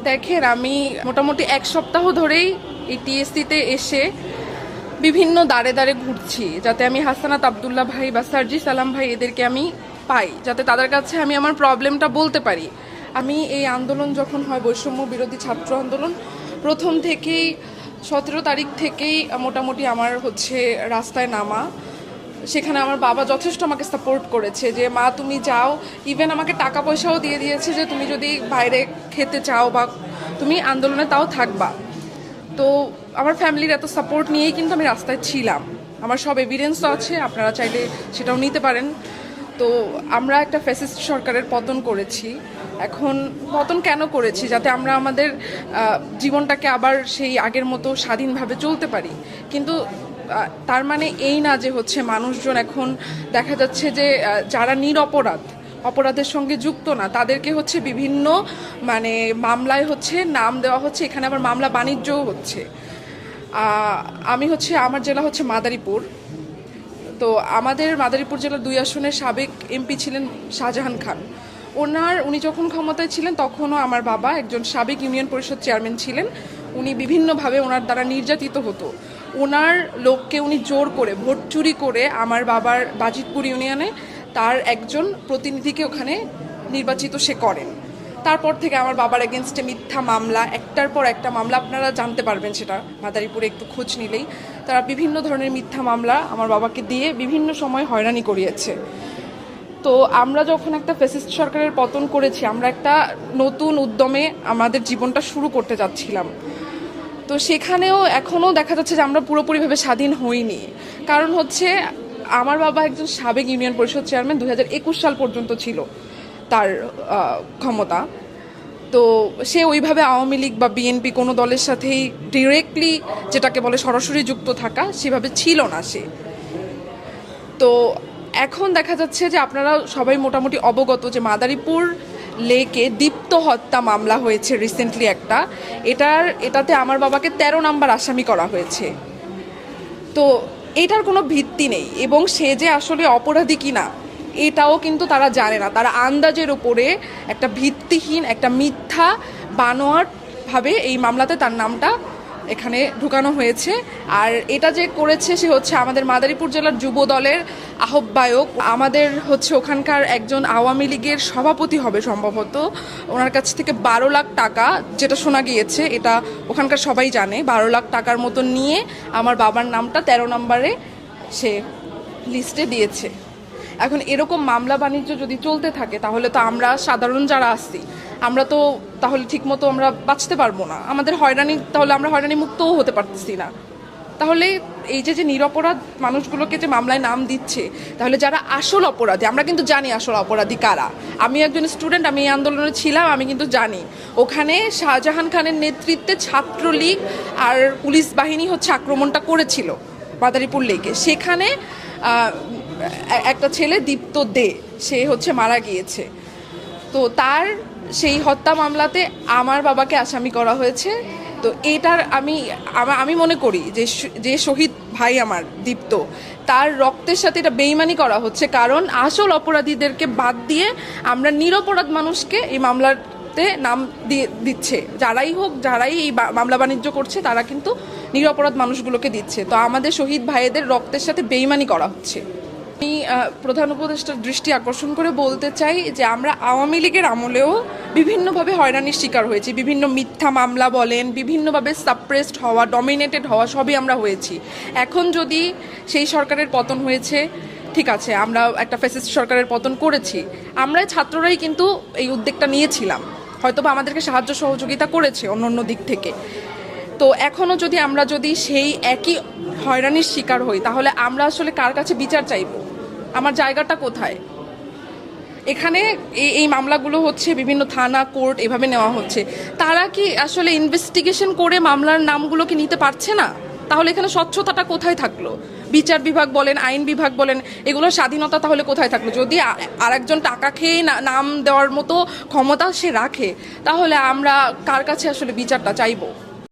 দেখেন, আমি মোটামুটি এক সপ্তাহ ধরেই এই টিএসসিতে এসে বিভিন্ন দাঁড়ে দাঁড়ে ঘুরছি, যাতে আমি হাসানাত আবদুল্লাহ ভাই বা সার্জিস আলম ভাই এদেরকে আমি পাই, যাতে তাদের কাছে আমি আমার প্রবলেমটা বলতে পারি। আমি এই আন্দোলন যখন হয়, বৈষম্য বিরোধী ছাত্র আন্দোলন, প্রথম থেকেই 17 তারিখ থেকেই মোটামুটি আমার হচ্ছে রাস্তায় নামা। সেখানে আমার বাবা যথেষ্ট আমাকে সাপোর্ট করেছে যে মা তুমি যাও, ইভেন আমাকে টাকা পয়সাও দিয়ে দিয়েছে যে তুমি যদি বাইরে খেতে চাও বা তুমি আন্দোলনে তাও থাকবা। তো আমার ফ্যামিলির এত সাপোর্ট নিয়েই কিন্তু আমি রাস্তায় ছিলাম। আমার সব এভিডেন্সও আছে, আপনারা চাইলে সেটাও নিতে পারেন। তো আমরা একটা ফ্যাসিস্ট সরকারের পতন করেছি। এখন পতন কেন করেছি? যাতে আমরা আমাদের জীবনটাকে আবার সেই আগের মতো স্বাধীনভাবে চলতে পারি। কিন্তু তার মানে এই না যে হচ্ছে মানুষজন এখন দেখা যাচ্ছে যে যারা নিরপরাধ, অপরাধের সঙ্গে যুক্ত না, তাদেরকে হচ্ছে বিভিন্ন মানে মামলায় হচ্ছে নাম দেওয়া হচ্ছে। এখানে আবার মামলা বাণিজ্যও হচ্ছে। আমি হচ্ছে, আমার জেলা হচ্ছে মাদারীপুর। তো আমাদের মাদারীপুর জেলার 2 আসনের সাবেক এমপি ছিলেন শাহজাহান খান। উনি যখন ক্ষমতায় ছিলেন তখনও আমার বাবা একজন সাবেক ইউনিয়ন পরিষদ চেয়ারম্যান ছিলেন। উনি বিভিন্নভাবে ওনার দ্বারা নির্যাতিত হতো। ওনার লোককে উনি জোর করে ভোট চুরি করে আমার বাবার বাজিতপুর ইউনিয়নে তার একজন প্রতিনিধিকে ওখানে নির্বাচিত সে করেন। তারপর থেকে আমার বাবার এগেনস্টে মিথ্যা মামলা, একটার পর একটা মামলা, আপনারা জানতে পারবেন সেটা মাদারীপুরে একটু খোঁজ নিলেই। তারা বিভিন্ন ধরনের মিথ্যা মামলা আমার বাবাকে দিয়ে বিভিন্ন সময় হয়রানি করিয়েছে। তো আমরা যখন একটা ফ্যাসিস্ট সরকারের পতন করেছি, আমরা একটা নতুন উদ্যমে আমাদের জীবনটা শুরু করতে যাচ্ছিলাম। তো সেখানেও এখনও দেখা যাচ্ছে যে আমরা পুরোপুরিভাবে স্বাধীন হইনি। কারণ হচ্ছে আমার বাবা একজন সাবেক ইউনিয়ন পরিষদ চেয়ারম্যান, 2021 সাল পর্যন্ত ছিল তার ক্ষমতা। তো সে ওইভাবে আওয়ামী লীগ বা বিএনপি কোনো দলের সাথেই ডিরেক্টলি, যেটাকে বলে সরাসরি যুক্ত থাকা, সেভাবে ছিল না সে। তো এখন দেখা যাচ্ছে যে আপনারা সবাই মোটামুটি অবগত যে মাদারীপুর লেকে দীপ্ত হত্যা মামলা হয়েছে রিসেন্টলি একটা। এটাতে আমার বাবাকে 13 নম্বর আসামি করা হয়েছে। তো এটার কোনো ভিত্তি নেই, এবং সে যে আসলে অপরাধী কিনা এটাও কিন্তু তারা জানে না। তারা আন্দাজের উপরে একটা ভিত্তিহীন, একটা মিথ্যা বানোয়াটভাবে এই মামলাতে তার নামটা এখানে ঢুকানো হয়েছে। আর এটা যে করেছে সে হচ্ছে আমাদের মাদারীপুর জেলার যুব দলের আহ্বায়ক, আমাদের হচ্ছে ওখানকার একজন আওয়ামী লীগের সভাপতি হবে সম্ভবত। ওনার কাছ থেকে 12 লাখ টাকা, যেটা শোনা গিয়েছে, এটা ওখানকার সবাই জানে, 12 লাখ টাকার মতো নিয়ে আমার বাবার নামটা 13 নম্বরে সে লিস্টে দিয়েছে। এখন এরকম মামলা বাণিজ্য যদি চলতে থাকে তাহলে তো আমরা সাধারণ যারা আছি আমরা তো তাহলে ঠিকমতো আমরা বাঁচতে পারবো না। আমাদের হয়রানি, তাহলে আমরা হয়রানি মুক্তও হতে পারতেছি না। তাহলে এই যে নিরপরাধ মানুষগুলোকে যে মামলায় নাম দিচ্ছে, তাহলে যারা আসল অপরাধী, আমরা কিন্তু জানি আসল অপরাধী কারা। আমি একজন স্টুডেন্ট, আমি এই আন্দোলনে ছিলাম, আমি কিন্তু জানি ওখানে শাহজাহান খানের নেতৃত্বে ছাত্রলীগ আর পুলিশ বাহিনী হচ্ছে আক্রমণটা করেছিল মাদারীপুর লেকে। সেখানে একটা ছেলে দীপ্ত দে, সে হচ্ছে মারা গিয়েছে। তো তার সেই হত্যা মামলাতে আমার বাবাকে আসামি করা হয়েছে। তো এটার আমি মনে করি যে শহীদ ভাই আমার দীপ্ত, তার রক্তের সাথে এটা বেইমানি করা হচ্ছে। কারণ আসল অপরাধীদেরকে বাদ দিয়ে আমরা নিরপরাধ মানুষকে এই মামলাতে নাম দিয়ে দিচ্ছে। যারাই হোক, যারাই এই মামলা বাণিজ্য করছে, তারা কিন্তু নিরপরাধ মানুষগুলোকে দিচ্ছে। তো আমাদের শহীদ ভাইদের রক্তের সাথে বেইমানি করা হচ্ছে। আমি প্রধান উপদেষ্টার দৃষ্টি আকর্ষণ করে বলতে চাই যে আমরা আওয়ামী লীগের আমলেও বিভিন্নভাবে হয়রানির শিকার হয়েছি। বিভিন্ন মিথ্যা মামলা বলেন, বিভিন্নভাবে সাপ্রেসড হওয়া, ডমিনেটেড হওয়া, সবই আমরা হয়েছি। এখন যদি সেই সরকারের পতন হয়েছে, ঠিক আছে, আমরা একটা ফ্যাসিস্ট সরকারের পতন করেছি, আমরা ছাত্ররাই কিন্তু এই উদ্যোগটা নিয়েছিলাম, হয়তোবা আমাদেরকে সাহায্য সহযোগিতা করেছে অন্য দিক থেকে। তো এখনও যদি আমরা সেই একই হয়রানির শিকার হই, তাহলে আমরা আসলে কার কাছে বিচার চাইব? আমার জায়গাটা কোথায়? এখানে এই মামলাগুলো হচ্ছে বিভিন্ন থানা, কোর্ট এভাবে নেওয়া হচ্ছে। তারা কি আসলে ইনভেস্টিগেশন করে মামলার নামগুলোকে নিতে পারছে না? তাহলে এখানে স্বচ্ছতাটা কোথায় থাকলো? বিচার বিভাগ বলেন, আইন বিভাগ বলেন, এগুলোর স্বাধীনতা তাহলে কোথায় থাকলো? যদি আরেকজন টাকা খেয়ে নাম দেওয়ার মতো ক্ষমতা সে রাখে, তাহলে আমরা কার কাছে আসলে বিচারটা চাইবো?